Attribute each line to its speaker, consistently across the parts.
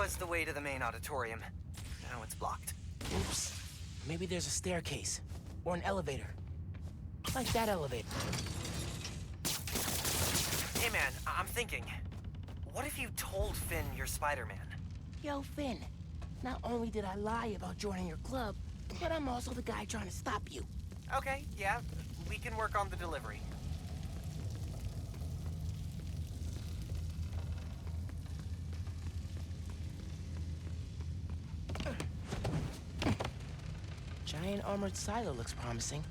Speaker 1: was the way to the main auditorium. Now it's blocked.
Speaker 2: Oops. Maybe there's a staircase. Or an elevator. Like that elevator.
Speaker 1: Hey man, I'm thinking. What if you told Finn you're Spider-Man?
Speaker 2: Yo, Finn. Not only did I lie about joining your club, but I'm also the guy trying to stop you.
Speaker 1: Okay, yeah. We can work on the delivery.
Speaker 2: Giant armored silo looks promising.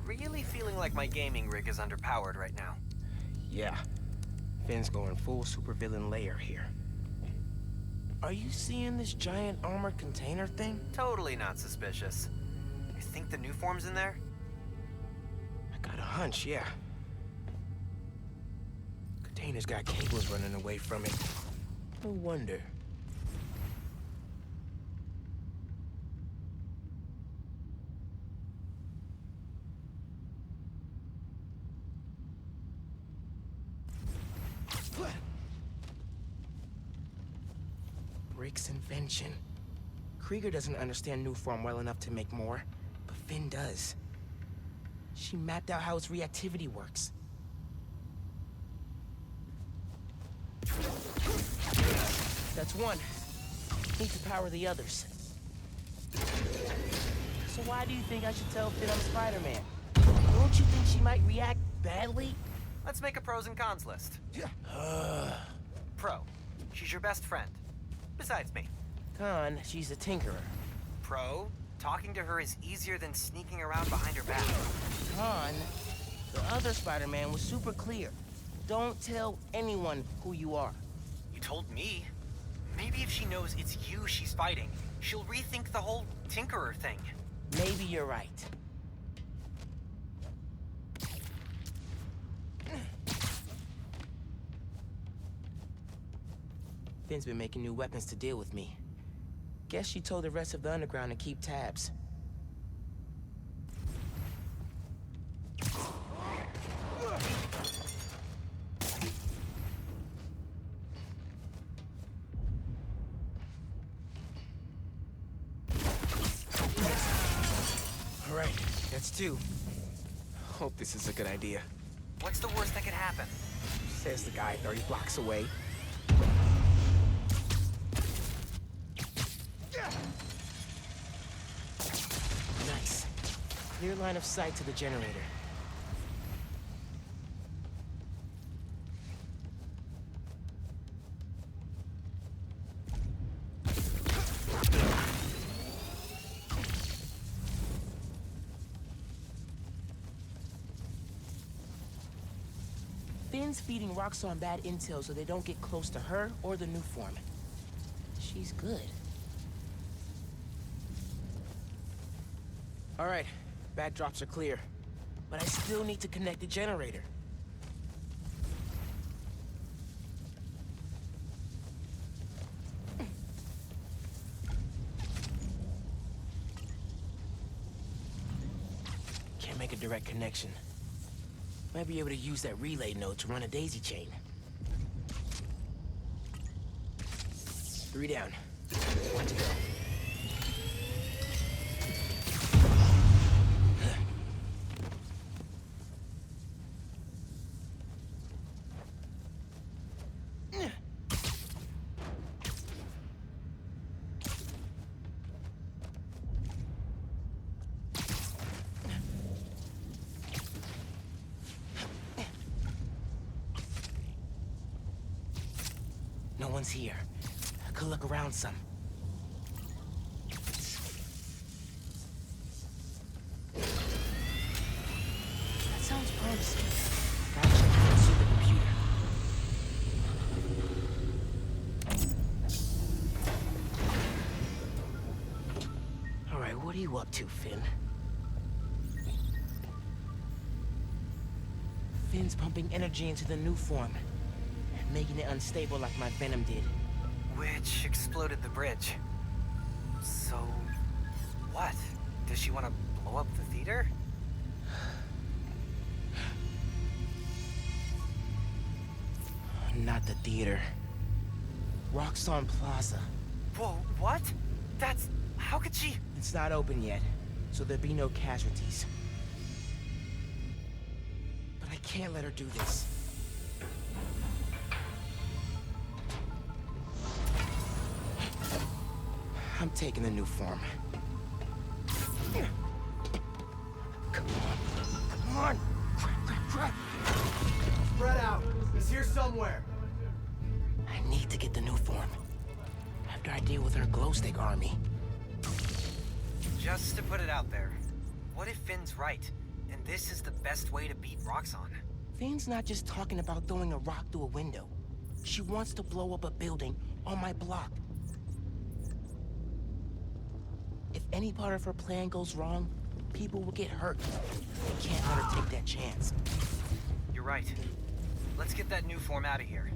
Speaker 1: Really feeling like my gaming rig is underpowered right now.
Speaker 2: Yeah. Finn's going full supervillain layer here. Are you seeing this giant armored container thing?
Speaker 1: Totally not suspicious. You think the new form's in there?
Speaker 2: I got a hunch, yeah. Container's got cables running away from it. No wonder. Rick's invention. Krieger doesn't understand new form well enough to make more, but Finn does. She mapped out how its reactivity works. That's one. Need to power the others. So why do you think I should tell Finn I'm Spider-Man? Don't you think she might react badly?
Speaker 1: Let's make a pros and cons list. Pro. She's your best friend. Besides me.
Speaker 2: Con, she's a tinkerer.
Speaker 1: Pro. Talking to her is easier than sneaking around behind her back.
Speaker 2: Con, the other Spider-Man was super clear. Don't tell anyone who you are.
Speaker 1: You told me. Maybe if she knows it's you she's fighting, she'll rethink the whole Tinkerer thing.
Speaker 2: Maybe you're right. Finn's been making new weapons to deal with me. Guess she told the rest of the underground to keep tabs. All right, that's two. Hope this is a good idea.
Speaker 1: What's the worst that could happen?
Speaker 2: Says the guy 30 blocks away. Nice. Clear line of sight to the generator. Finn's feeding Roxxon bad intel so they don't get close to her or the new form. She's good. All right, backdrops are clear. But I still need to connect the generator. Can't make a direct connection. Might be able to use that relay node to run a daisy chain. 3 down. 1 to go. No one's here. I could look around some. That sounds promising. Gotta check out the supercomputer. All right, what are you up to, Finn? Finn's pumping energy into the new form. making it unstable like my venom did.
Speaker 1: Which exploded the bridge. So, what? Does she want to blow up the theater?
Speaker 2: Not the theater. Roxxon Plaza.
Speaker 1: Whoa, what? That's... how could she...
Speaker 2: It's not open yet, so there'll be no casualties. But I can't let her do this. I'm taking the new form. Come on! Crap!
Speaker 3: Spread out. He's here somewhere.
Speaker 2: I need to get the new form. After I deal with her glow stick army.
Speaker 1: Just to put it out there, what if Finn's right, and this is the best way to beat Roxxon?
Speaker 2: Finn's not just talking about throwing a rock through a window. She wants to blow up a building on my block. If any part of her plan goes wrong, people will get hurt. I can't let her take that chance.
Speaker 1: You're right. Let's get that new form out of here.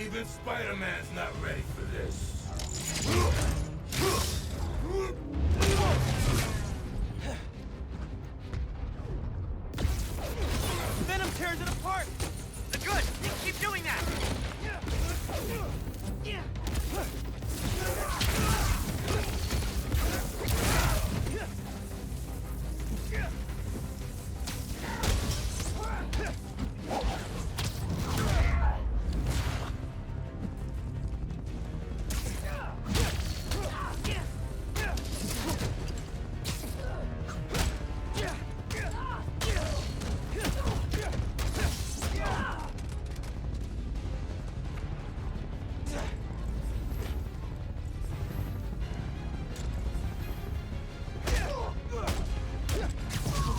Speaker 4: Even Spider-Man's not ready for this.
Speaker 2: Venom tears it apart!
Speaker 1: Good! Keep doing that!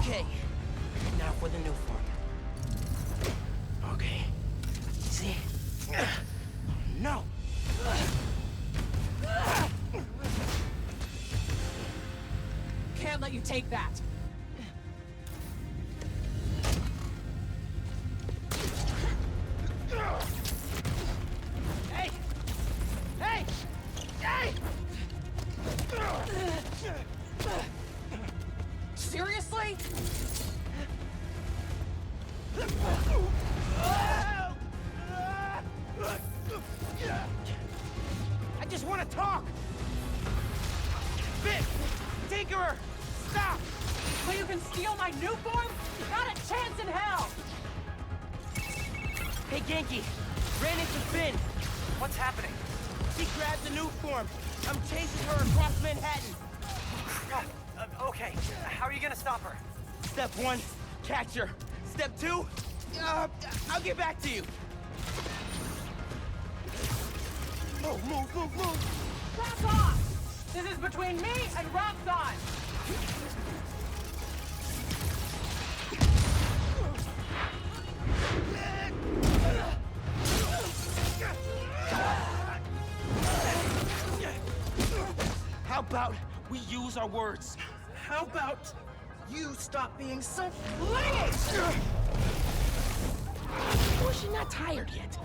Speaker 2: Okay, now for the new form. Okay, see? No!
Speaker 5: Can't let you take that.
Speaker 2: Hey! Hey! Hey!
Speaker 5: Seriously?
Speaker 2: I just want to talk! Vic! Tinkerer! Stop!
Speaker 5: So you can steal my new form? Not a chance in hell!
Speaker 2: Hey, Genki! Ran into Finn!
Speaker 1: What's happening?
Speaker 2: She grabbed the new form! I'm chasing her across Manhattan!
Speaker 1: Crap. Okay, how are you gonna stop her?
Speaker 2: Step 1, catch her. Step 2, I'll get back to you. Oh, move!
Speaker 5: Back off! This is between me and Roxxon!
Speaker 2: How about we use our words? How about you stop being so flingy? Or is she not tired yet?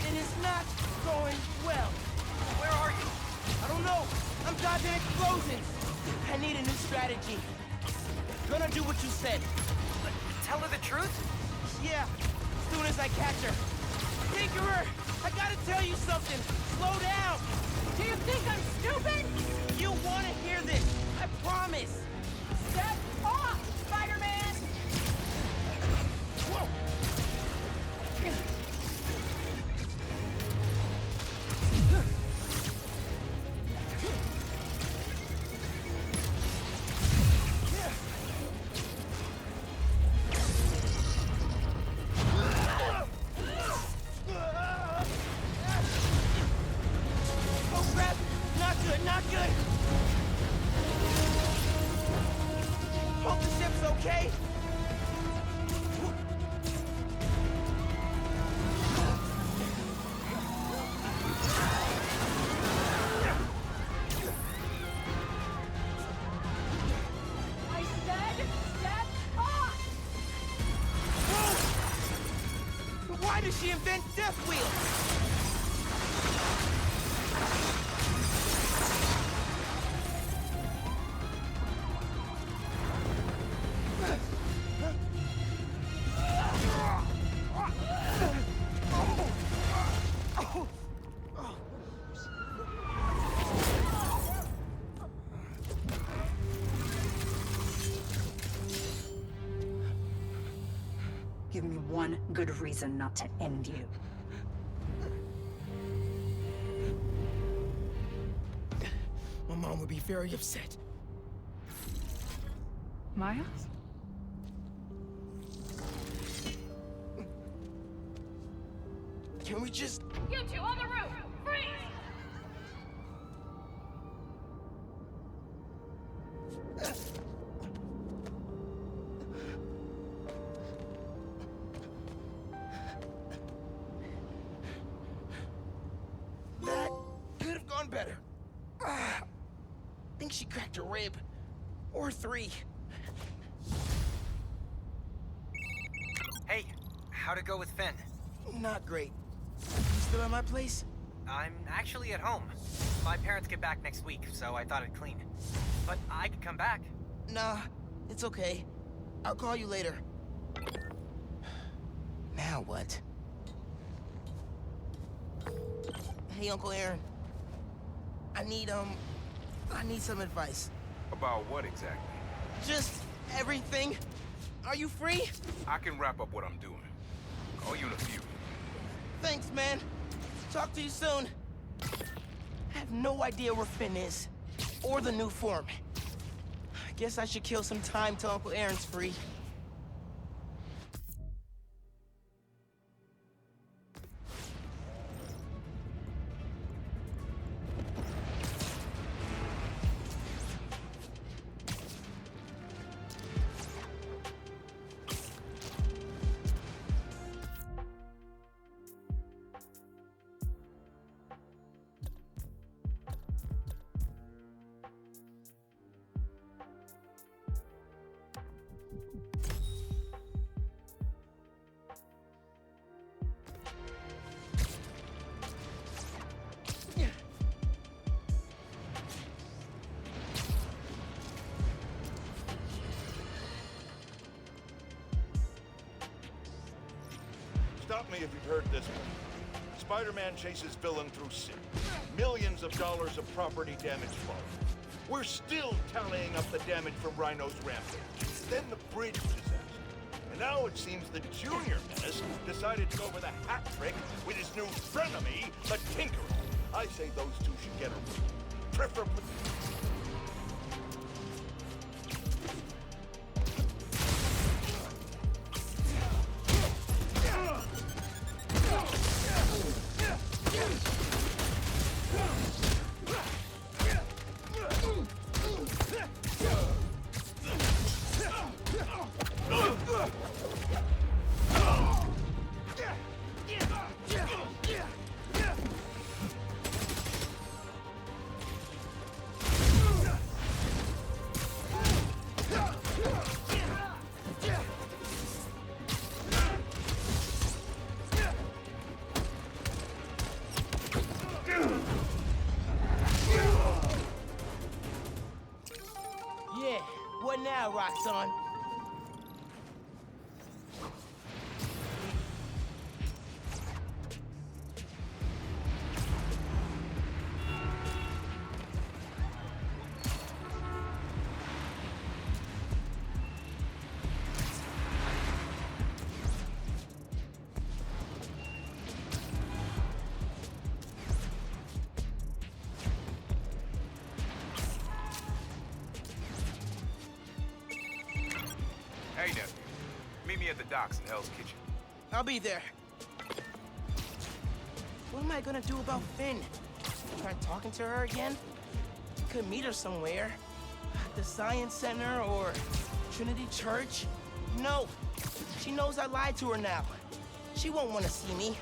Speaker 2: It is not going well.
Speaker 1: Where are you?
Speaker 2: I don't know. I'm dodging explosions. I need a new strategy. Gonna do what you said.
Speaker 1: Tell her the truth?
Speaker 2: Yeah, as soon as I catch her. Tinkerer, I gotta tell you something. Slow down.
Speaker 5: Do you think I'm stupid?
Speaker 2: You wanna hear this. I promise.
Speaker 5: Step off, Spider-Man!
Speaker 2: Whoa. Oh crap! Not good, not good! Hope the ship's okay!
Speaker 5: I said step off!
Speaker 2: Whoa! Why did she invent death wheels?
Speaker 6: Give me one good reason not to end you.
Speaker 2: My mom would be very upset.
Speaker 6: Miles?
Speaker 2: Can we just...
Speaker 5: You two on the roof! Freeze!
Speaker 2: That could have gone better. Think she cracked a rib. Or 3.
Speaker 1: Hey, how'd it go with Finn?
Speaker 2: Not great. You still at my place?
Speaker 1: I'm actually at home. My parents get back next week, so I thought I'd clean. But I could come back.
Speaker 2: Nah, it's okay. I'll call you later. Now what? Hey, Uncle Aaron. I need some advice.
Speaker 7: About what exactly?
Speaker 2: Just everything. Are you free?
Speaker 7: I can wrap up what I'm doing. Call you in a few.
Speaker 2: Thanks, man. Talk to you soon. I have no idea where Finn is. Or the new form. I guess I should kill some time till Uncle Aaron's free.
Speaker 8: Stop me if you've heard this one. Spider-Man chases villain through city. Millions of dollars of property damage followed. We're still tallying up the damage from Rhino's rampage. Then the bridge disaster. And now it seems the Junior Menace decided to go for the hat trick with his new frenemy, the Tinkerer. I say those two should get a preferably...
Speaker 2: Yeah, what now, Roxxon?
Speaker 7: Hey, nephew. Meet me at the docks in Hell's Kitchen.
Speaker 2: I'll be there. What am I gonna do about Finn? Try talking to her again? Could meet her somewhere. At the Science Center or Trinity Church? No. She knows I lied to her now. She won't want to see me.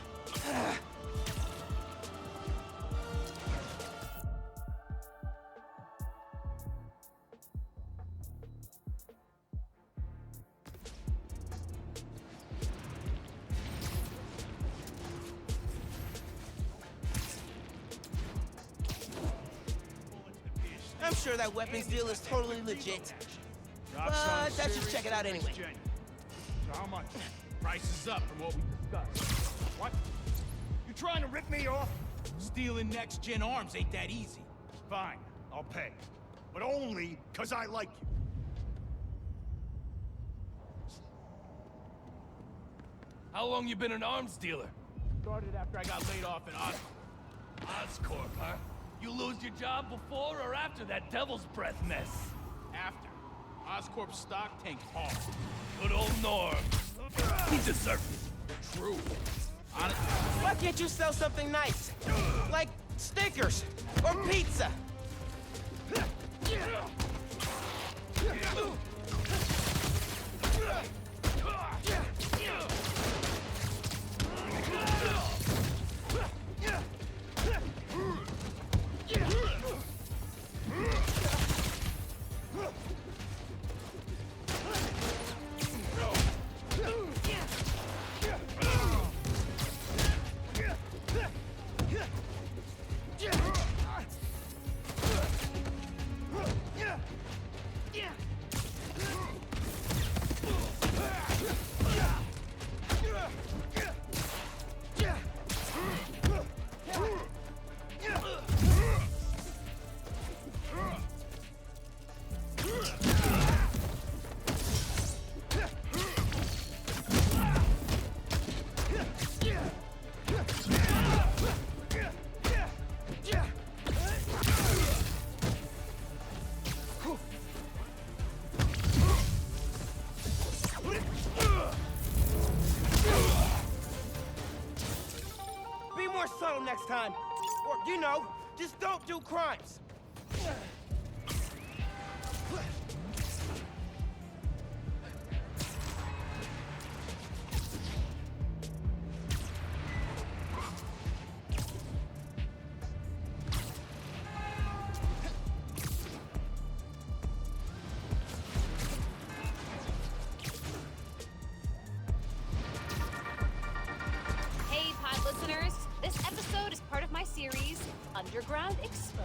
Speaker 2: I'm sure that weapons deal is totally legit. But I should check it out anyway.
Speaker 9: So how much? Price is up from what we discussed. What? You trying to rip me off? Stealing next-gen arms ain't that easy. Fine, I'll pay. But only because I like you.
Speaker 10: How long you been an arms dealer?
Speaker 9: Started after I got laid off in
Speaker 10: Oscorp, huh? You lose your job before or after that Devil's Breath mess?
Speaker 9: After. Oscorp stock tanked hard.
Speaker 10: Good old Norm. He deserved it.
Speaker 9: True. Honestly,
Speaker 2: Why can't you sell something nice? Like stickers or pizza? time. Or, you know, just don't do crimes.
Speaker 11: Hey, pod listeners. This episode is part of my series, Underground Exposed.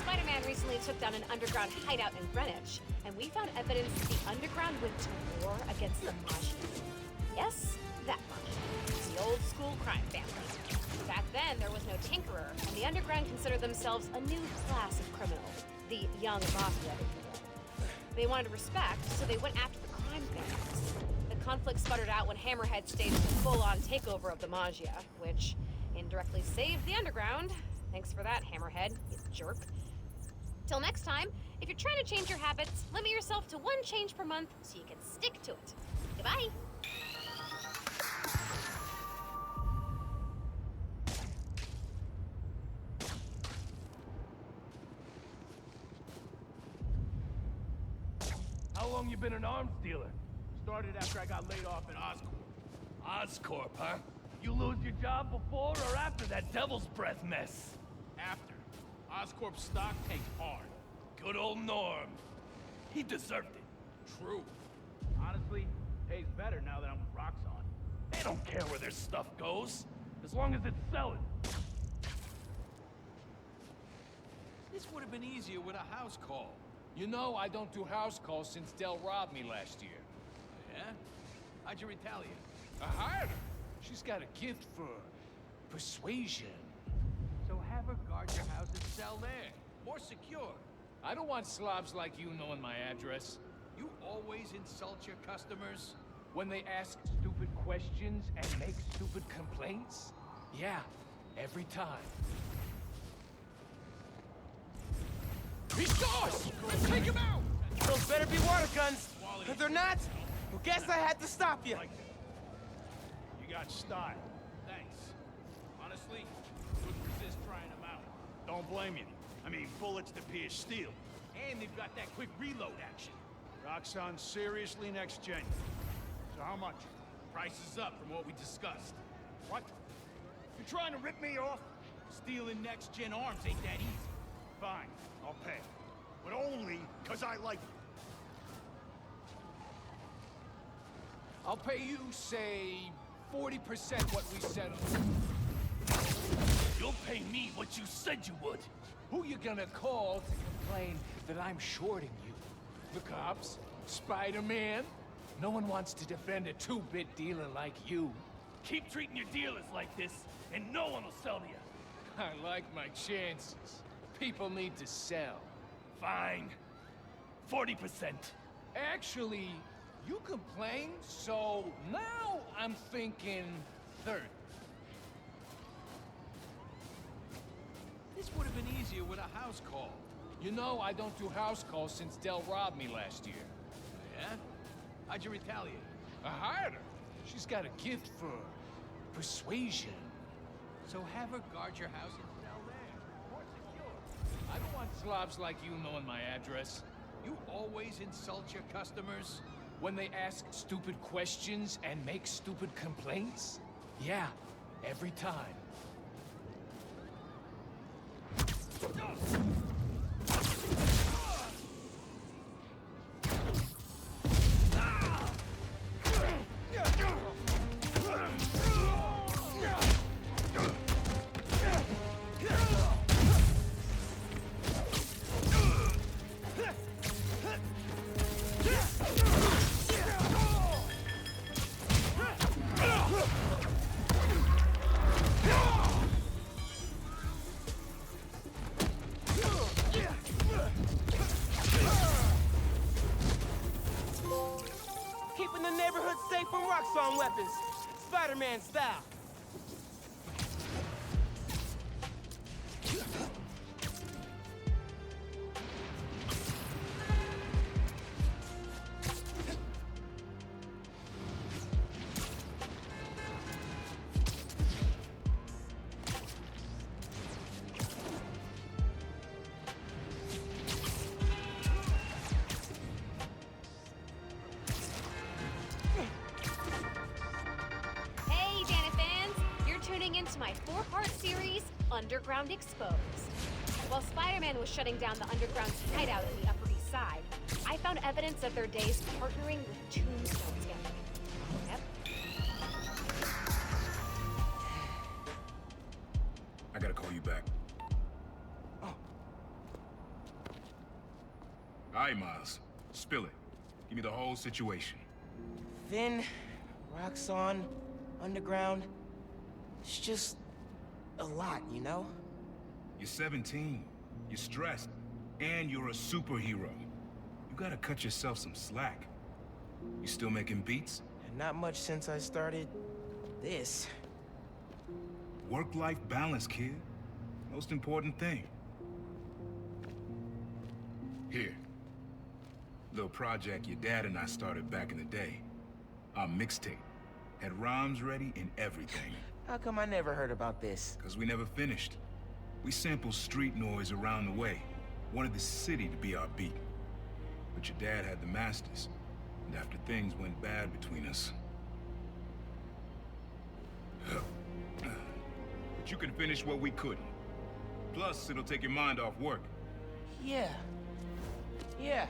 Speaker 11: Spider-Man recently took down an underground hideout in Greenwich, and we found evidence that the underground went to war against the Mafia. Yes, that Mafia. The old school crime family. Back then, there was no tinkerer, and the underground considered themselves a new class of criminal, the young Mafia, if you will. They wanted respect, so they went after the crime families. The conflict sputtered out when Hammerhead staged a full-on takeover of the Magia, which indirectly saved the underground. Thanks for that, Hammerhead, you jerk. Till next time, if you're trying to change your habits, limit yourself to 1 change per month so you can stick to it. Goodbye.
Speaker 10: How long you been an arms dealer?
Speaker 9: Started after I got laid off at Oscorp.
Speaker 10: Oscorp, huh? You lose your job before or after that Devil's Breath mess?
Speaker 9: After. Oscorp's stock tanked hard.
Speaker 10: Good old Norm. He deserved it.
Speaker 9: True. Honestly, pays better now that I'm with Roxxon.
Speaker 10: They don't care where their stuff goes, as long as it's selling.
Speaker 9: This would have been easier with a house call.
Speaker 12: You know, I don't do house calls since Dell robbed me last year.
Speaker 9: Yeah? How'd you retaliate?
Speaker 12: I hired her. She's got a gift for persuasion.
Speaker 9: So have her guard your house and sell there. More secure.
Speaker 12: I don't want slobs like you knowing my address.
Speaker 9: You always insult your customers?
Speaker 12: When they ask stupid questions and make stupid complaints? Yeah, every time.
Speaker 2: He's yours! Take him out! Those better be water guns. If they're not, well, guess I had to stop you.
Speaker 9: Like that. You got style. Thanks. Honestly, couldn't resist trying them out. Don't blame you. I mean, bullets to pierce steel. And they've got that quick reload action. Roxxon's seriously next gen. So how much? Price is up from what we discussed. What? You trying to rip me off? Stealing next gen arms ain't that easy. Fine, I'll pay. But only because I like you.
Speaker 12: I'll pay you, say, 40% what we settled.
Speaker 10: You'll pay me what you said you would.
Speaker 12: Who you gonna call to complain that I'm shorting you? The cops? Spider-Man? No one wants to defend a 2-bit dealer like you.
Speaker 10: Keep treating your dealers like this, and no one will sell to you.
Speaker 12: I like my chances. People need to sell.
Speaker 10: Fine. 40%.
Speaker 12: Actually, you complained, so now I'm thinking 30.
Speaker 9: This would have been easier with a house call.
Speaker 12: You know, I don't do house calls since Dell robbed me last year.
Speaker 9: Yeah? How'd you retaliate?
Speaker 12: I hired her. She's got a gift for persuasion.
Speaker 9: So have her guard your house and sell there. More secure.
Speaker 12: I don't want slobs like you knowing my address.
Speaker 9: You always insult your customers?
Speaker 12: When they ask stupid questions and make stupid complaints? Yeah, every time.
Speaker 2: Keeping the neighborhood safe from Roxxon weapons. Spider-Man style.
Speaker 11: to my 4-part series, Underground Exposed. While Spider-Man was shutting down the underground hideout in the Upper East Side, I found evidence of their days partnering with Tombstone's gang. Yep.
Speaker 4: I gotta call you back.
Speaker 2: Oh.
Speaker 4: All right, Miles. Spill it. Give me the whole situation.
Speaker 2: Finn, Roxxon, Underground. It's just a lot, you know?
Speaker 4: You're 17. You're stressed. And you're a superhero. You gotta cut yourself some slack. You still making beats?
Speaker 2: And not much since I started this.
Speaker 4: Work-life balance, kid. Most important thing. Here. Little project your dad and I started back in the day. Our mixtape. Had rhymes ready and everything.
Speaker 2: How come I never heard about this?
Speaker 4: Cause we never finished. We sampled street noise around the way. Wanted the city to be our beat. But your dad had the masters. And after things went bad between us... But you can finish what we couldn't. Plus, it'll take your mind off work.
Speaker 2: Yeah. Yeah.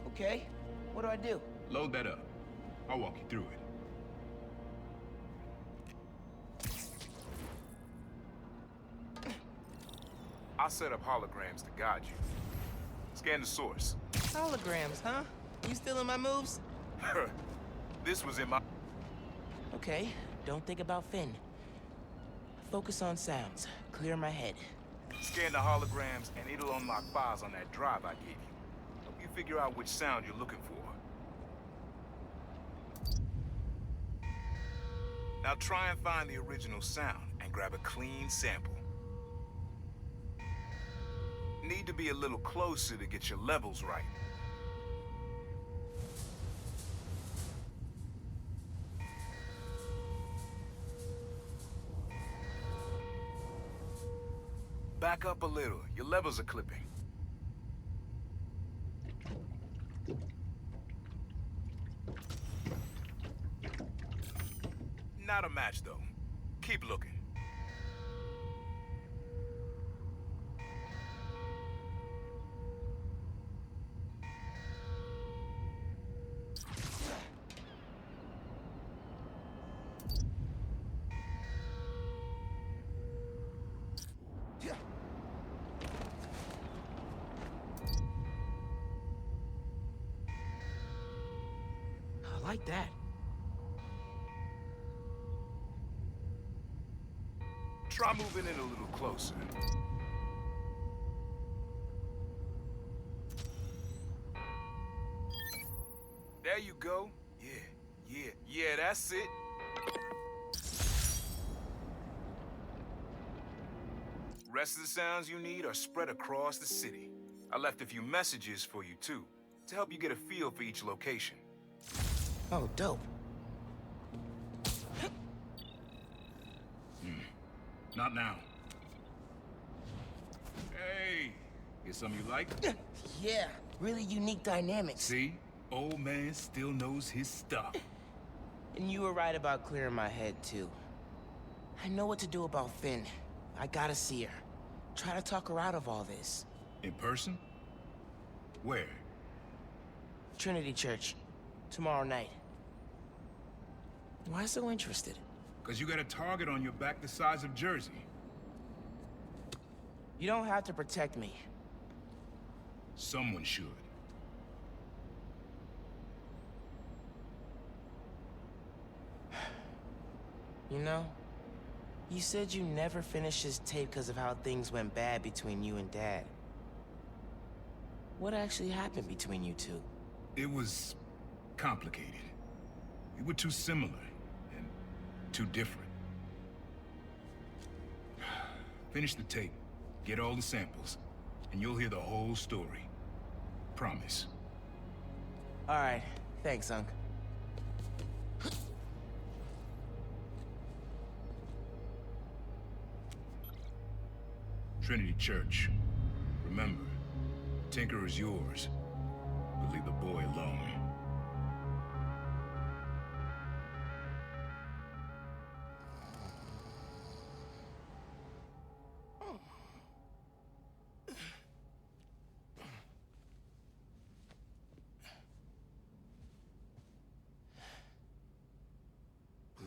Speaker 2: Okay. What do I do?
Speaker 4: Load that up. I'll walk you through it.
Speaker 7: I'll set up holograms to guide you. Scan the source.
Speaker 2: Holograms, huh? You stealing my moves?
Speaker 7: This was in my...
Speaker 2: Okay, don't think about Finn. Focus on sounds. Clear my head.
Speaker 7: Scan the holograms, and it'll unlock files on that drive I gave you. Help you figure out which sound you're looking for. Now try and find the original sound, and grab a clean sample. Need to be a little closer to get your levels right. Back up a little. Your levels are clipping. Not a match, though. Keep looking.
Speaker 2: I like that.
Speaker 7: Try moving in a little closer. There you go. Yeah, that's it. Rest of the sounds you need are spread across the city. I left a few messages for you, too, to help you get a feel for each location.
Speaker 2: Oh, dope.
Speaker 4: Not now. Hey, get something you like?
Speaker 2: Yeah, really unique dynamics.
Speaker 4: See? Old man still knows his stuff.
Speaker 2: And you were right about clearing my head, too. I know what to do about Finn. I gotta see her. Try to talk her out of all this.
Speaker 4: In person? Where?
Speaker 2: Trinity Church. Tomorrow night. Why so interested?
Speaker 4: Because you got a target on your back the size of Jersey.
Speaker 2: You don't have to protect me.
Speaker 4: Someone should.
Speaker 2: You know, you said you never finished this tape because of how things went bad between you and Dad. What actually happened between you two?
Speaker 4: It was complicated. We were too similar and too different. Finish the tape, get all the samples, and you'll hear the whole story. Promise.
Speaker 2: All right, thanks, Unc.
Speaker 4: Trinity Church. Remember, Tinker is yours, but leave the boy alone.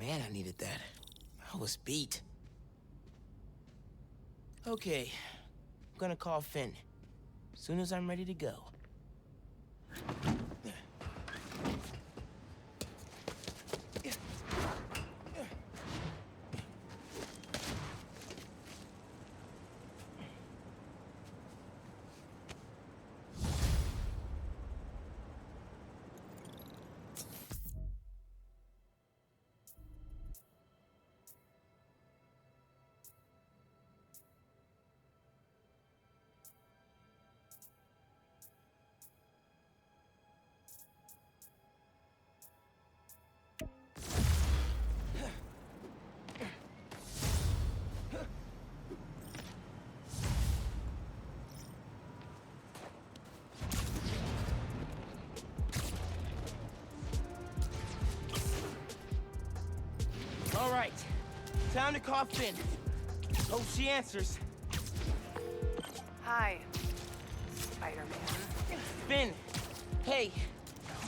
Speaker 2: Man, I needed that. I was beat. Okay, I'm gonna call Finn. As soon as I'm ready to go. All right, time to call Finn. Hope she answers.
Speaker 13: Hi, Spider-Man.
Speaker 2: Finn, hey,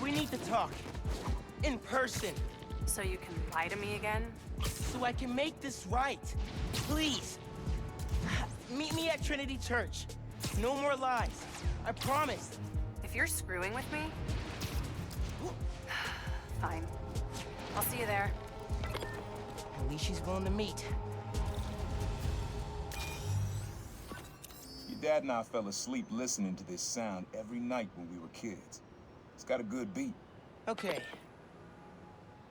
Speaker 2: we need to talk. In person.
Speaker 13: So you can lie to me again?
Speaker 2: So I can make this right. Please. Meet me at Trinity Church. No more lies. I promise.
Speaker 13: If you're screwing with me... Fine. I'll see you there.
Speaker 2: At least she's willing to meet.
Speaker 4: Your dad and I fell asleep listening to this sound every night when we were kids. It's got a good beat.
Speaker 2: Okay.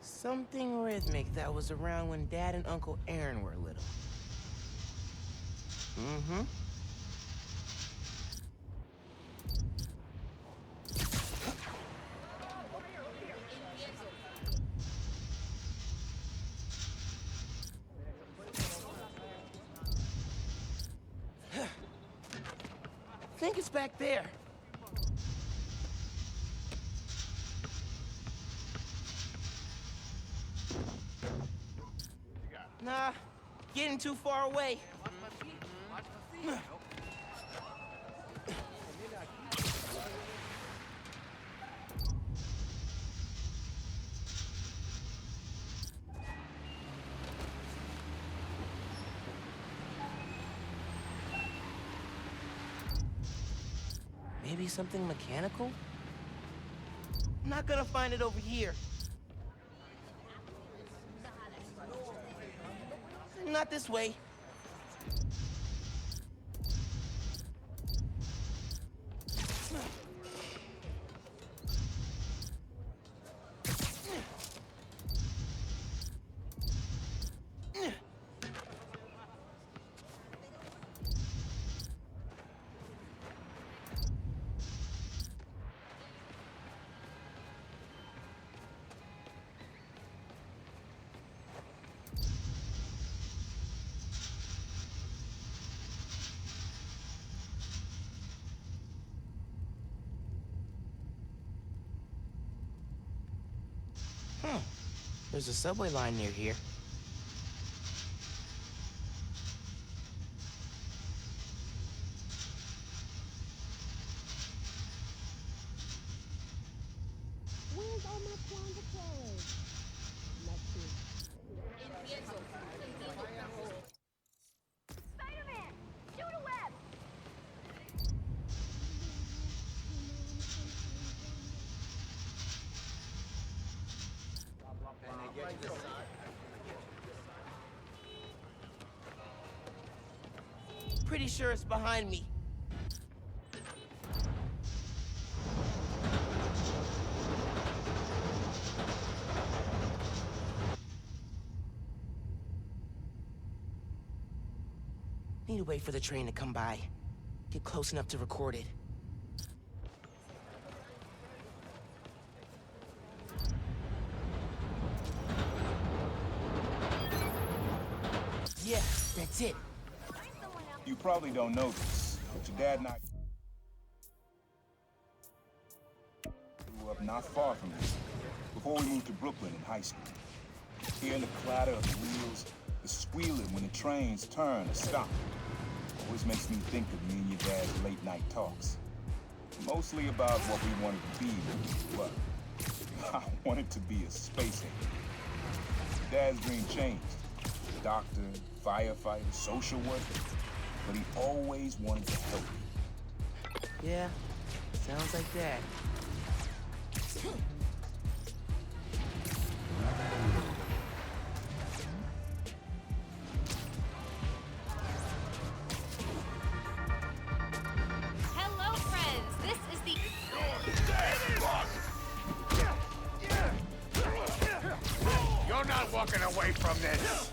Speaker 2: Something rhythmic that was around when Dad and Uncle Aaron were little. Mm-hmm. I think it's back there. Nah, getting too far away. Maybe something mechanical? I'm not gonna find it over here. Not this way. There's a subway line near here.
Speaker 14: Where's all my Kwanzaa clothes? Spider-Man! Shoot a web!
Speaker 2: Pretty sure it's behind me. Need to wait for the train to come by. Get close enough to record it. Yeah, that's it.
Speaker 4: You probably don't know this, but your dad and I grew up not far from here, before we moved to Brooklyn in high school. Hearing the clatter of the wheels, the squealing when the trains turn or stop, always makes me think of me and your dad's late-night talks. Mostly about what we wanted to be when we grew up. I wanted to be a space alien. Dad's dream changed. Doctor, firefighter, social worker. But he always wanted to help you.
Speaker 2: Yeah, sounds like that.
Speaker 11: Hello, friends. This is the...
Speaker 9: You're not walking away from this!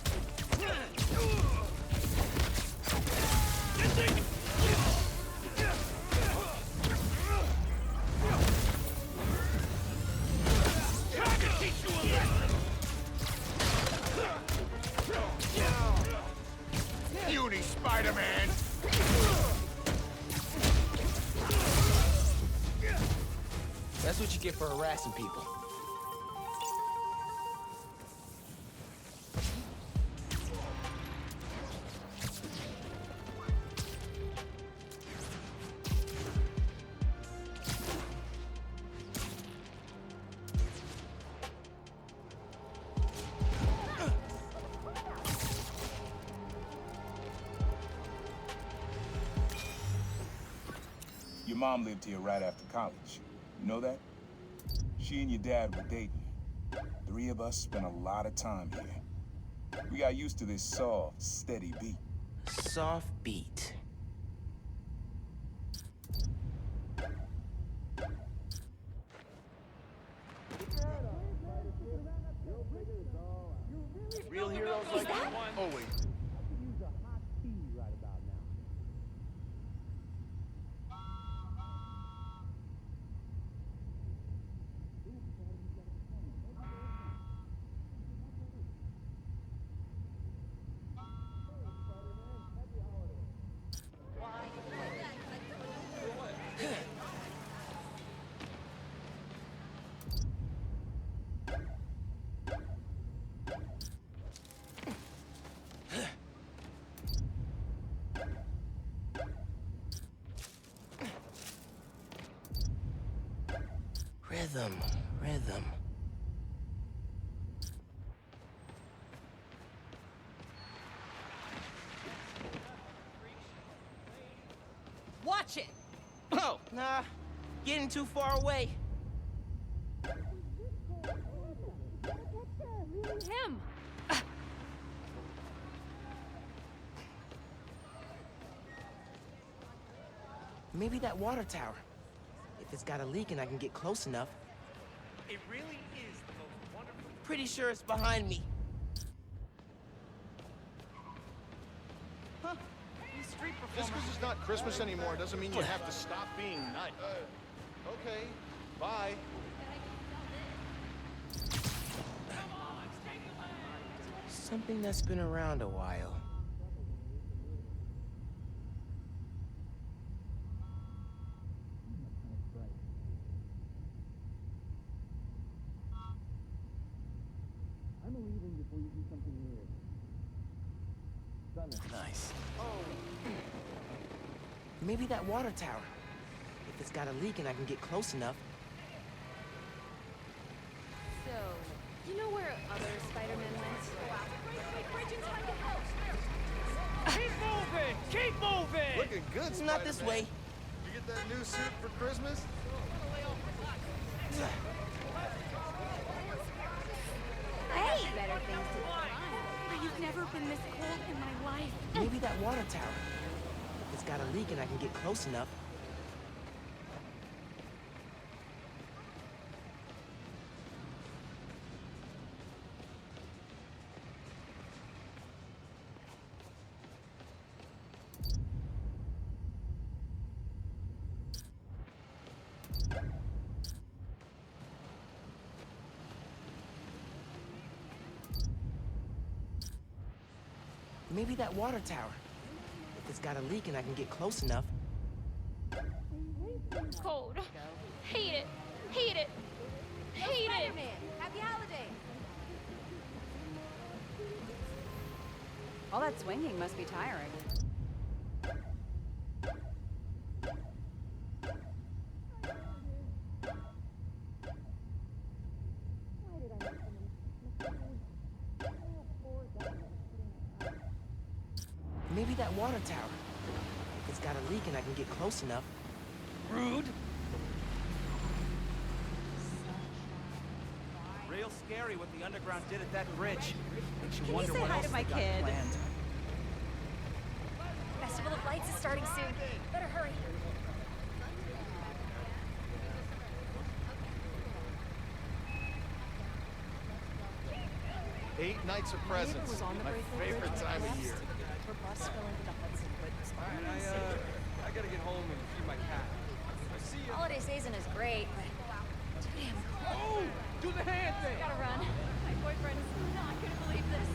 Speaker 9: Time to teach you a lesson! Beauty, Spider-Man!
Speaker 2: That's what you get for harassing people.
Speaker 4: Your mom lived here right after college. You know that? She and your dad were dating. 3 of us spent a lot of time here. We got used to this soft, steady beat.
Speaker 2: Soft beat.
Speaker 9: Real heroes like you one? Always.
Speaker 2: Rhythm.
Speaker 5: Watch it!
Speaker 2: Oh, nah. Getting too far away.
Speaker 11: Him!
Speaker 2: Maybe that water tower. If it's got a leak and I can get close enough.
Speaker 9: It really is the most wonderful...
Speaker 2: Pretty sure it's behind me. Huh? These street performers...
Speaker 8: Just because it's not Christmas anymore doesn't mean you have to stop being nice. Okay, bye.
Speaker 2: Something that's been around a while.
Speaker 3: I'm leaving before you do something weird.
Speaker 2: Nice. Maybe that water tower. If it's got a leak and I can get close enough.
Speaker 11: So, you know where other Spider-Man went?
Speaker 9: Keep moving! Keep moving!
Speaker 3: Looking good,
Speaker 2: It's not this way.
Speaker 3: You get that new suit for Christmas?
Speaker 11: Hey! Better things to do. You've never been this cold in my life.
Speaker 2: Maybe that water tower. If it's got a leak and I can get close enough. Maybe that water tower. If it's got a leak and I can get close enough.
Speaker 11: Cold. Hate it. Hate it. Hate it.
Speaker 13: Happy holiday! All that swinging must be tiring.
Speaker 2: Maybe that water tower. If it's got a leak and I can get close enough.
Speaker 9: Rude.
Speaker 3: Real scary what the underground did at that bridge. Makes you
Speaker 13: Can
Speaker 3: wonder
Speaker 13: you say
Speaker 3: what
Speaker 13: hi
Speaker 3: else
Speaker 13: to my
Speaker 3: they got
Speaker 13: kid?
Speaker 3: planned.
Speaker 13: Festival of Lights is starting soon. Better hurry.
Speaker 15: 8 nights of presents. My favorite time of year.
Speaker 3: I gotta get home and feed my cat. See ya.
Speaker 13: Holiday season is great, but damn cold.
Speaker 9: Oh, do the hand thing.
Speaker 13: Gotta run. My boyfriend is not gonna believe this.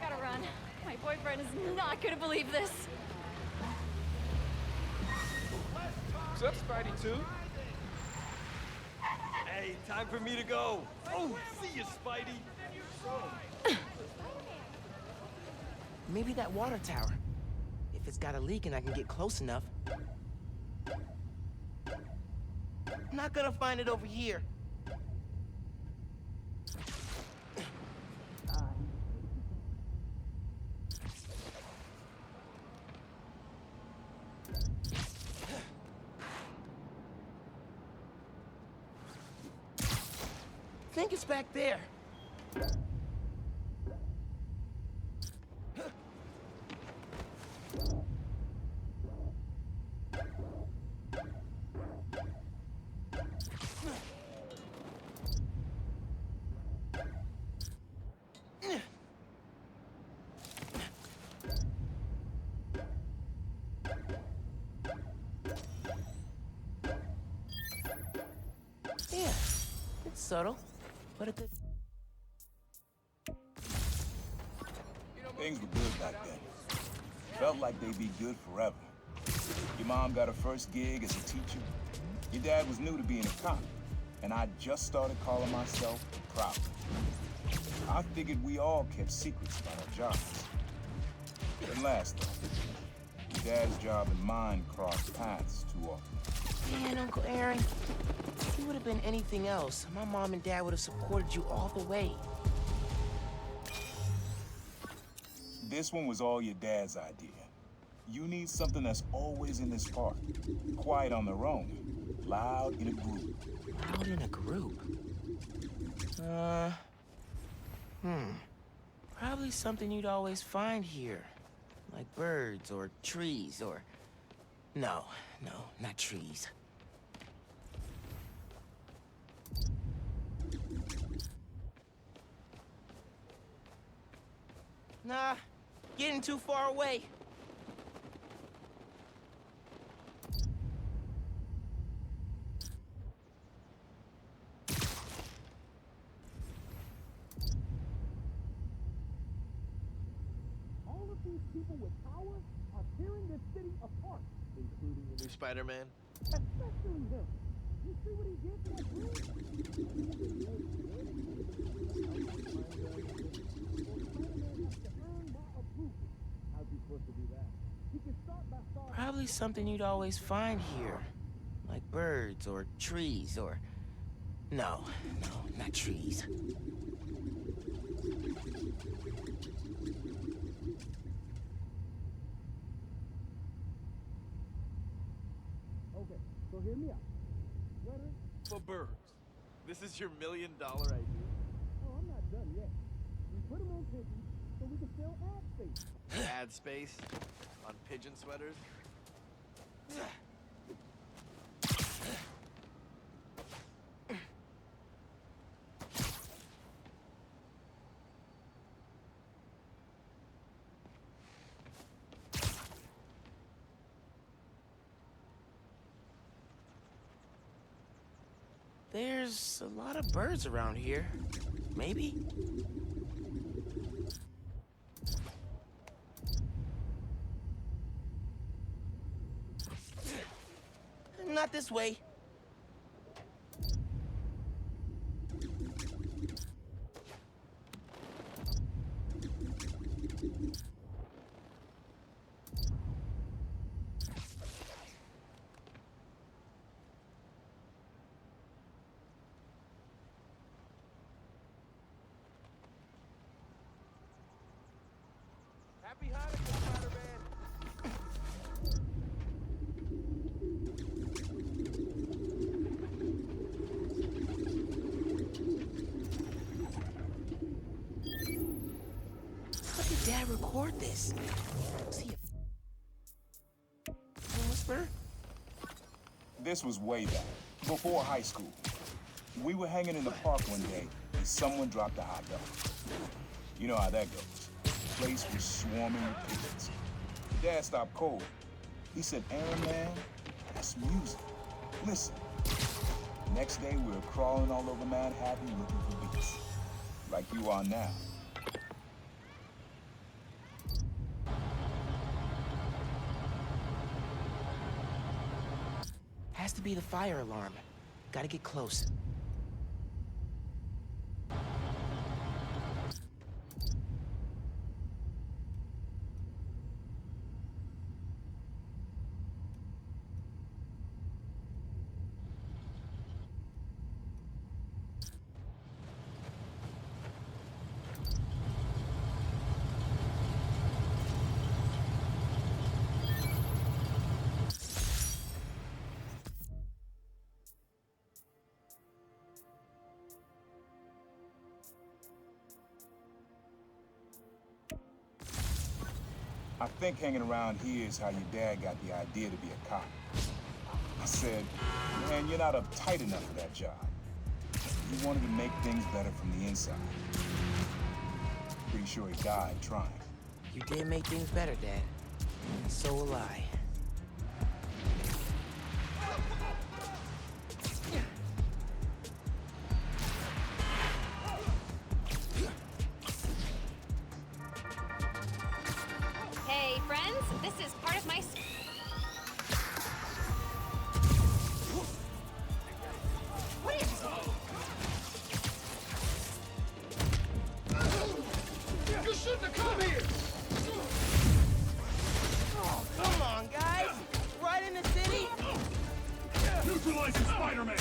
Speaker 13: Gotta run. My boyfriend is not gonna believe this.
Speaker 3: What's up, Spidey 2? Hey, time for me to go.
Speaker 15: Oh, see you, Spidey.
Speaker 2: Maybe that water tower. If it's got a leak and I can get close enough. I'm not gonna find it over here. I think it's back there. Yeah, it's subtle, but it's
Speaker 4: Things were good back then. Felt like they'd be good forever. Your mom got her first gig as a teacher. Your dad was new to being a cop. And I just started calling myself proud. I figured we all kept secrets about our jobs. Didn't last, though. Your dad's job and mine crossed paths too often.
Speaker 2: Man, Uncle Aaron, if you would have been anything else, my mom and dad would have supported you all the way.
Speaker 4: This one was all your dad's idea. You need something that's always in this park. Quiet on their own. Loud in a group.
Speaker 2: Loud in a group? Probably something you'd always find here. Like birds or trees or... No, not trees. Nah, getting too far away.
Speaker 3: All of these people with power are tearing this city apart.
Speaker 15: Including the new Spider-Man.
Speaker 3: Especially him. You see what he did to that bridge? How's he supposed to do that? He can start by starting.
Speaker 2: Probably something you'd always find here. Like birds or trees or... No, not trees.
Speaker 3: Okay, so hear me out. Sweater?
Speaker 15: For birds. This is your $1 million idea.
Speaker 3: Oh, I'm not done yet. We put them on pigeons so we can sell ad space.
Speaker 15: Ad space on pigeon sweaters.
Speaker 2: There's a lot of birds around here. Maybe? Not this way.
Speaker 3: Happy Hanukkah, Spider-Man.
Speaker 2: How did Dad record this? Was he a whisper?
Speaker 4: This was way back, before high school. We were hanging in the park one day, and someone dropped a hot dog. You know how that goes. The place was swarming with kids. Dad stopped cold. He said, Aaron, man, that's music. Listen. Next day, we were crawling all over Manhattan looking for beats. Like you are now.
Speaker 2: Has to be the fire alarm. Gotta get close.
Speaker 4: I think hanging around here is how your dad got the idea to be a cop. I said, man, you're not uptight enough for that job. He wanted to make things better from the inside. Pretty sure he died trying.
Speaker 2: You did make things better, Dad. And so will I.
Speaker 11: Hey, friends, this is part of my... What is...
Speaker 3: You shouldn't have come here!
Speaker 2: Oh, come on, guys! Right in the city?
Speaker 3: Neutralizing Spider-Man!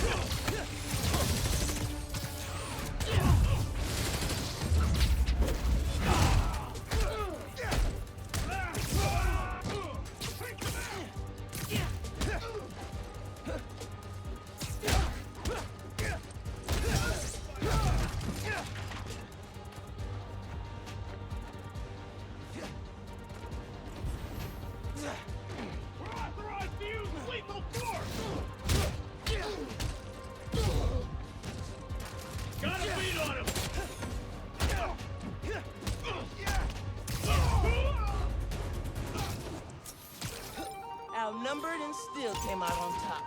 Speaker 2: Outnumbered and still came out on top.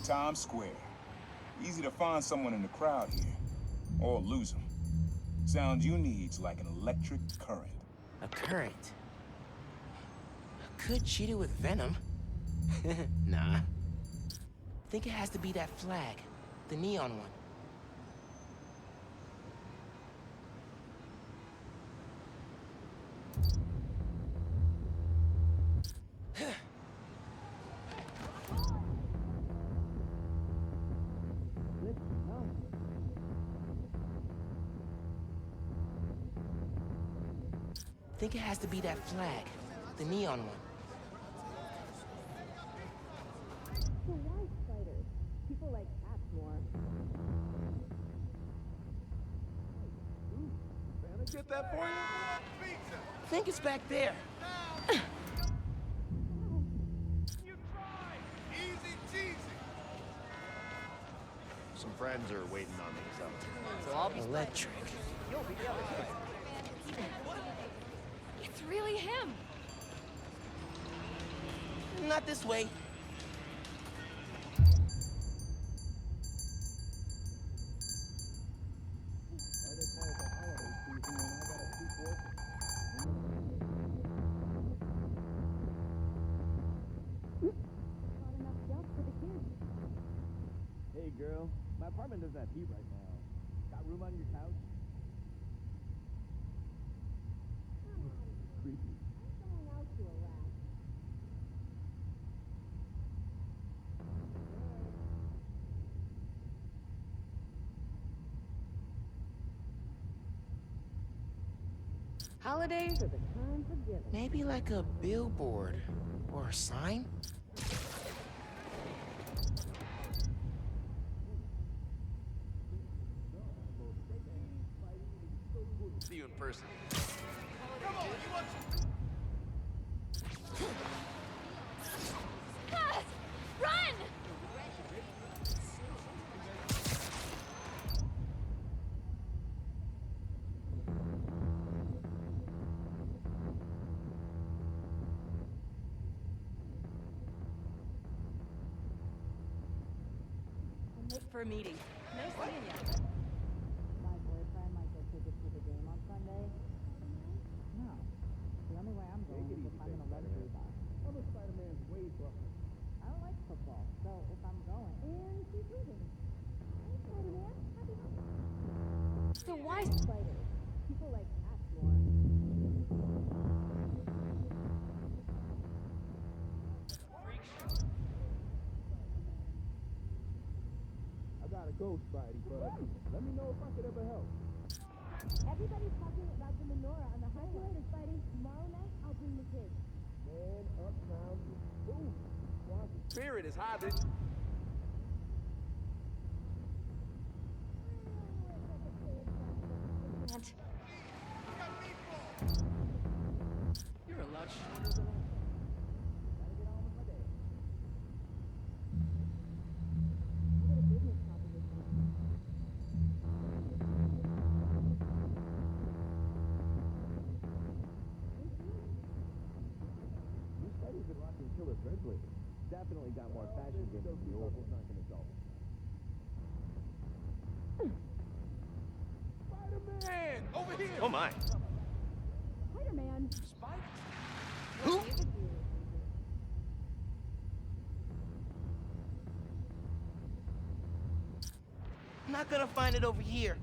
Speaker 4: Times Square. Easy to find someone in the crowd here. Or lose them. Sound you need's like an electric current.
Speaker 2: A current? Could cheat it with venom. Nah. Think it has to be that flag. The neon one. Think it has to be that flag. The neon one.
Speaker 14: So why spiders? People like cats more.
Speaker 3: Can I get that for you? Pizza!
Speaker 2: Think it's back there.
Speaker 3: You tried! Easy cheesy!
Speaker 15: Some friends are waiting on me, so
Speaker 2: I'll be electric.
Speaker 13: You'll be the other side.
Speaker 11: It's really him.
Speaker 2: Not this way.
Speaker 3: under that heat right now. Got room on your couch? Creepy.
Speaker 14: I'm going out to a lap.
Speaker 2: Holidays are the
Speaker 14: Time for giving.
Speaker 2: maybe like a billboard or a sign?
Speaker 15: See you in person.
Speaker 9: Come on, you want
Speaker 13: Ah! Run!
Speaker 14: I'm late for a meeting.
Speaker 13: No seeing ya.
Speaker 14: My boyfriend might get tickets to the game on Sunday. No. The only way I'm going is if I'm in a luxury box.
Speaker 3: Other Spider-Man's way buffer.
Speaker 14: I don't like football, so if I'm going. And she's leaving. Hey, Spider-Man. Happy birthday.
Speaker 13: So why?
Speaker 14: Spiders. People like cats more.
Speaker 3: I gotta go, Spidey, but let me know if I could ever help.
Speaker 14: Everybody's talking about the menorah on the highway. Later, Spidey. Tomorrow night, I'll bring the kids.
Speaker 3: Man, uptown is boom.
Speaker 15: Spirit is high, bitch.
Speaker 12: You're a lot shorter than
Speaker 3: Gotta get on with my day.
Speaker 14: I got a business proposition.
Speaker 3: New Spidey's been rocking killer threads lately. Definitely got more fashion game than the old ones. Not gonna solve it.
Speaker 9: Man, over here!
Speaker 15: Oh my.
Speaker 14: Spider-Man.
Speaker 9: Spider?
Speaker 2: Who? I'm not gonna find it over here.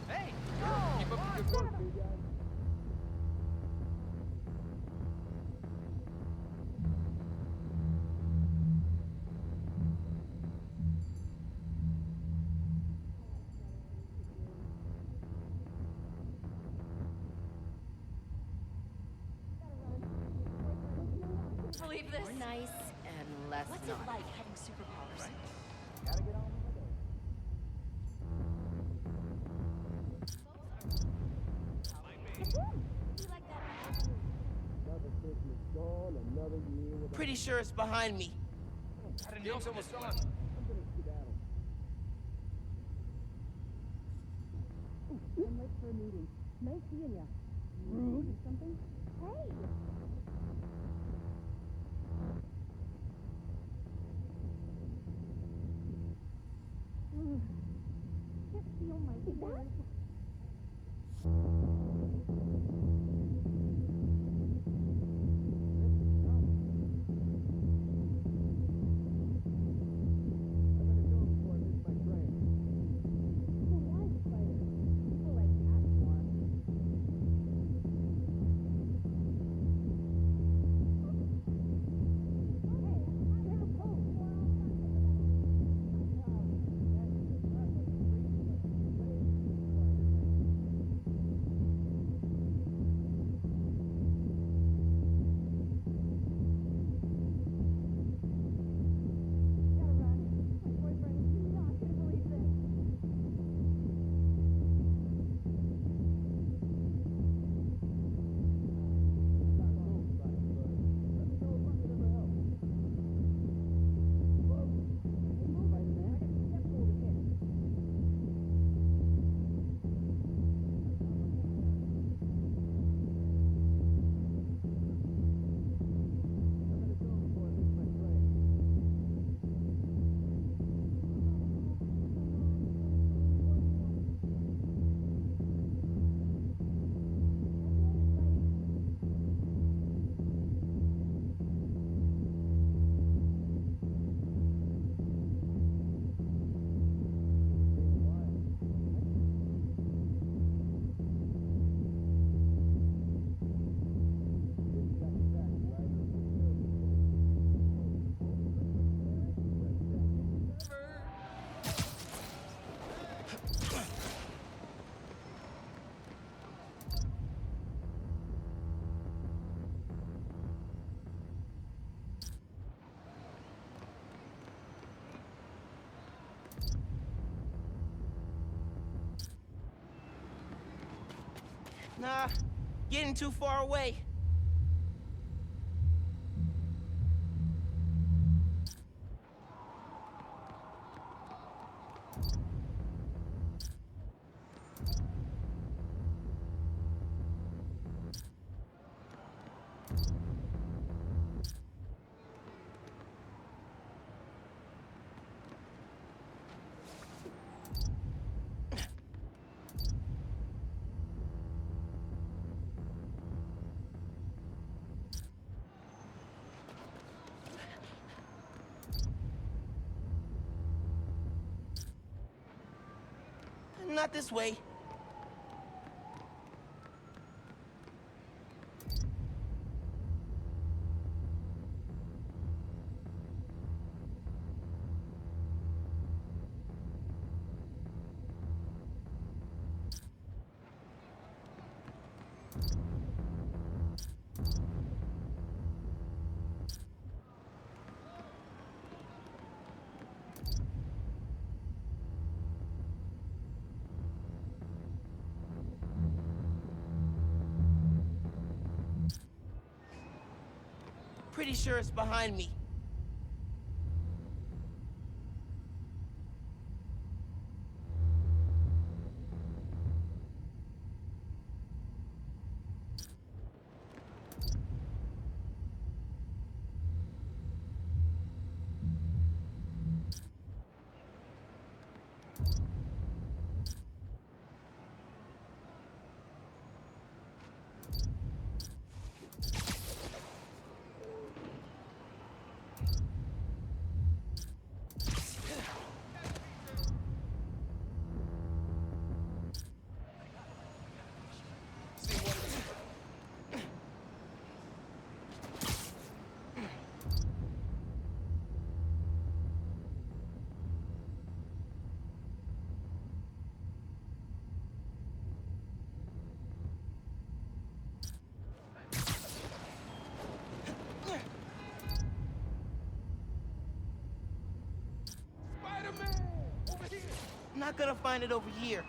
Speaker 9: Hey!
Speaker 3: Keep up the good work, big guy.
Speaker 13: Believe this?
Speaker 6: More nice and less
Speaker 13: What's
Speaker 6: not.
Speaker 13: it like having superpowers?
Speaker 3: Gotta get on with my day. Another Christmas gone, another year without.
Speaker 2: Pretty sure it's behind me.
Speaker 15: Yo, someone's gone.
Speaker 3: I'm gonna skedaddle.
Speaker 14: I'm late for a meeting. Nice seeing ya. Rude. Something? Hey! Can't feel my fingers.
Speaker 3: I better go before I miss my train.
Speaker 14: So why spiders? People like cats more. Hey, grab a coat.
Speaker 2: Nah, getting too far away. Not this way. Pretty sure it's behind me. Not gonna find it over here.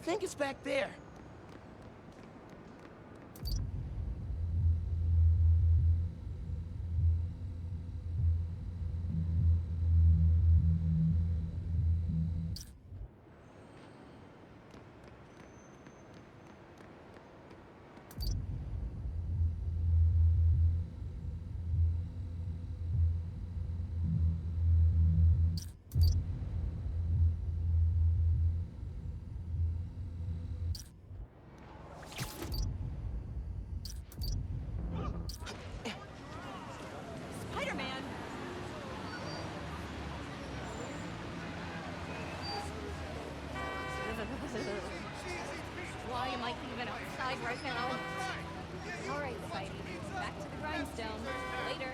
Speaker 2: Think it's back there.
Speaker 13: Spider-Man! Why am I even outside right now? Alright, Spidey. Back to the grindstone. Later.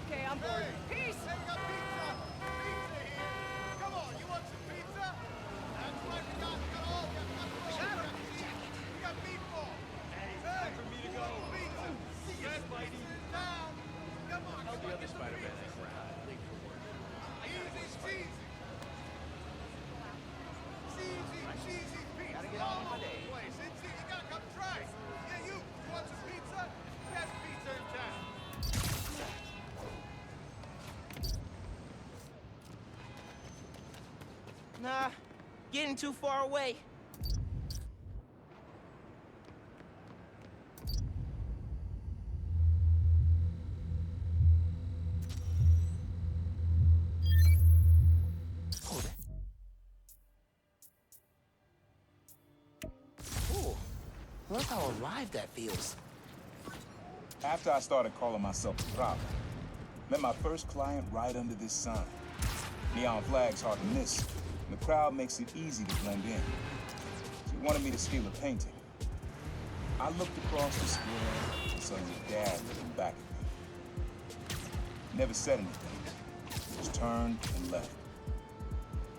Speaker 5: Okay, I'm bored. Peace!
Speaker 3: Come on, you want some pizza? That's right, we got all the pepperoni. We got meatball. Hey, time for me to go. Pizza. See you, Spidey. Down. Come on,
Speaker 15: Tell the other Spider-Man I said hi. Late for work.
Speaker 3: Easy, cheesy. Cheesy pizza. Gotta get on with my day. Place. You gotta come try. Yeah, you want some pizza? Best pizza in town.
Speaker 2: Nah, getting too far away. Hold it. Ooh, look how alive that feels.
Speaker 4: After I started calling myself the problem, met my first client right under this sign. Neon flag's hard to miss, and the crowd makes it easy to blend in. She wanted me to steal a painting. I looked across the square and saw your dad looking back at me. Never said anything, just turned and left.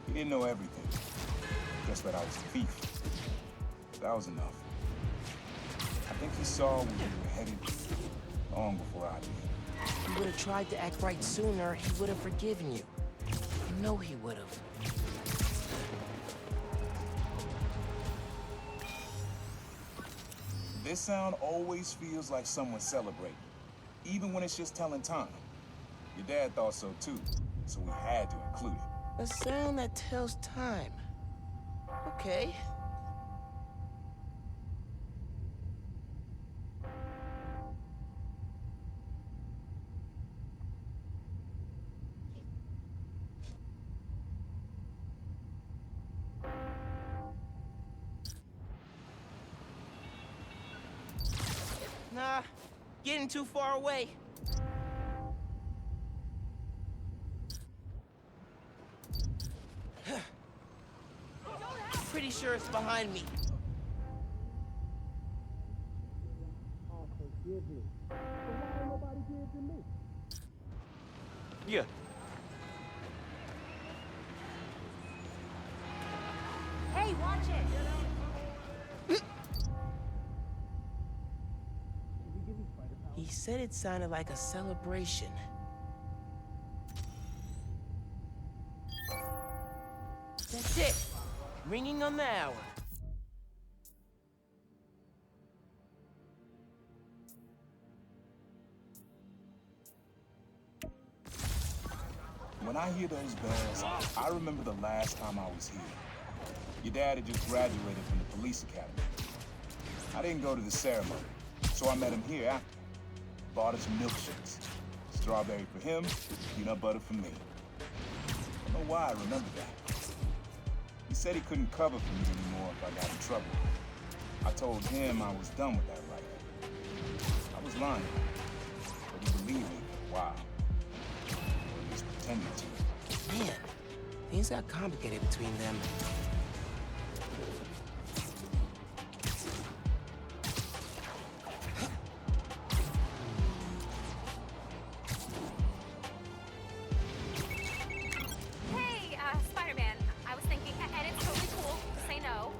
Speaker 4: He didn't know everything, just that I was a thief. That was enough. I think he saw where we were headed long before I did.
Speaker 2: If you would have tried to act right sooner, he would have forgiven you. I know he would have.
Speaker 4: This sound always feels like someone celebrating, even when it's just telling time. Your dad thought so too, so we had to include it.
Speaker 2: A sound that tells time. Okay. Nah, getting too far away. Pretty sure it's behind me.
Speaker 3: Oh, forgive me. So why ain't nobody give it to me?
Speaker 2: Yeah.
Speaker 5: Hey, watch it!
Speaker 2: He said it sounded like a celebration. That's it. Ringing on the hour.
Speaker 4: When I hear those bells, I remember the last time I was here. Your dad had just graduated from the police academy. I didn't go to the ceremony, so I met him here after. Bought us milkshakes. Strawberry for him, peanut butter for me. I don't know why I remember that. He said he couldn't cover for me anymore if I got in trouble. I told him I was done with that life. I was lying, but he believed me for a while. Or at least pretended to.
Speaker 2: Man, things got complicated between them.
Speaker 11: Hey, Spider-Man. I was thinking, and it's totally cool to say no.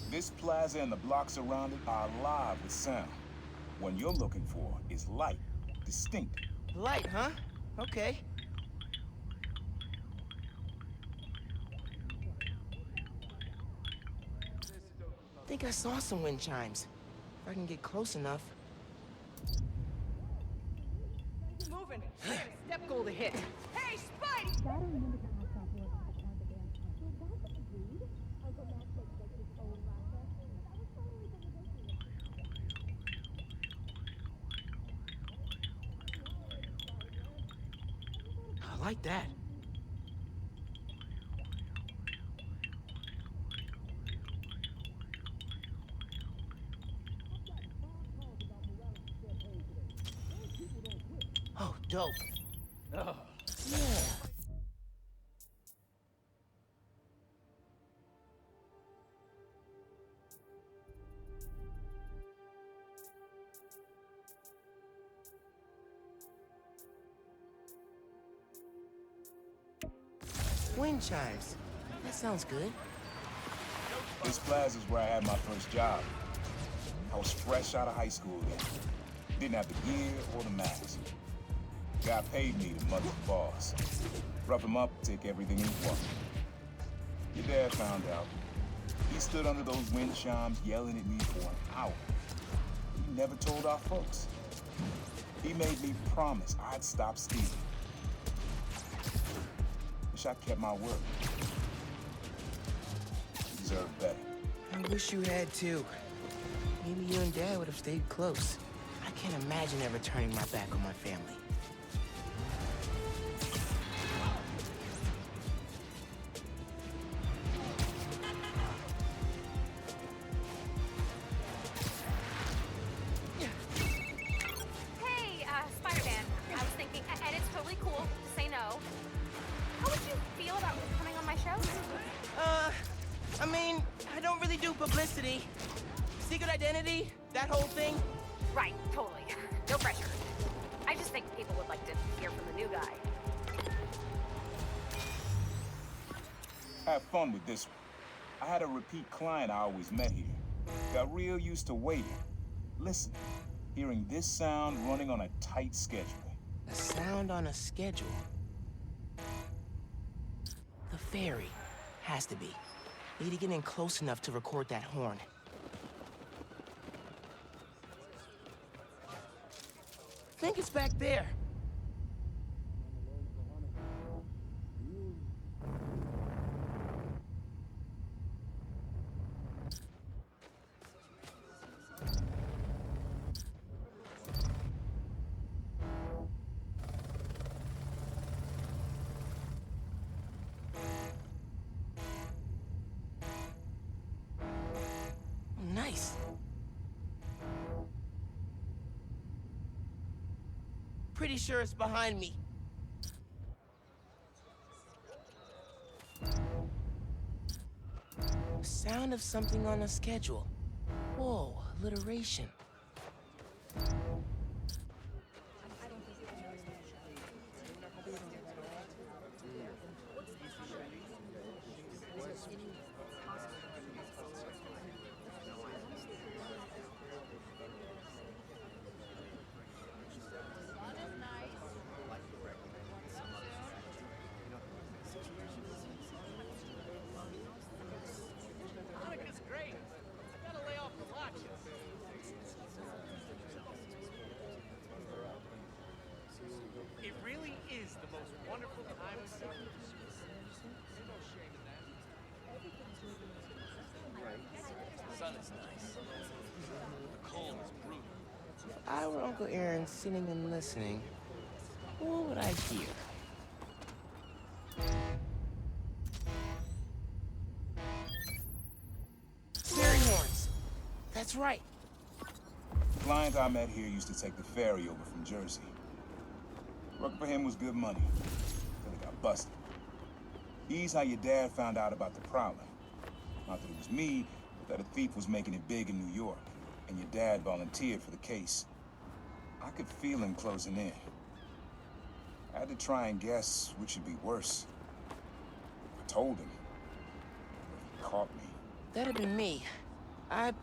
Speaker 4: This plaza and the blocks around it are alive with sound. What you're looking for is light, distinct.
Speaker 2: Light, huh? Okay. I think I saw some wind chimes. If I can get close enough.
Speaker 5: Keep moving. I got a step goal to hit. Hey, Spidey!
Speaker 14: Gotta remember to ask off work at the dance club. So that's agreed. Uncle Max takes like his own process. That was totally the negotiation.
Speaker 2: I like that. Oh, dope.
Speaker 12: Oh.
Speaker 2: Yeah. Wind chimes. That sounds good.
Speaker 4: This plaza is where I had my first job. I was fresh out of high school then. Didn't have the gear or the mask. Guy paid me to mother the boss. Rough him up, take everything he wanted. Your dad found out. He stood under those wind chimes yelling at me for an hour. He never told our folks. He made me promise I'd stop stealing. Wish I kept my word. You deserve better.
Speaker 2: I wish you had too. Maybe you and Dad would have stayed close. I can't imagine ever turning my back on my family. I mean, I don't really do publicity. Secret identity, that whole thing.
Speaker 11: Right, totally. No pressure. I just think people would like to hear from the new guy.
Speaker 4: Have fun with this one. I had a repeat client I always met here. Got real used to waiting, listening, hearing this sound running on a tight schedule.
Speaker 2: A sound on a schedule. The ferry. Has to be. Need to get in close enough to record that horn. Think it's back there. Nice. Pretty sure it's behind me. Sound of something on a schedule. Whoa, alliteration.
Speaker 10: Monica's great. I gotta lay off the watch. It really is the most wonderful time of year. There's no shame in that. The sun is nice. The cold is brutal.
Speaker 2: If I were Uncle Aaron sitting and listening, what would I hear? Ferry horns. That's right.
Speaker 4: The client I met here used to take the ferry over from Jersey. Working for him was good money, till he got busted. He's how your dad found out about the Prowler. Not that it was me, but that a thief was making it big in New York, and your dad volunteered for the case. I could feel him closing in. I had to try and guess which would be worse. I told him, but he caught me.
Speaker 2: That'd be me. I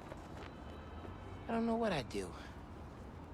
Speaker 2: don't know what I'd do.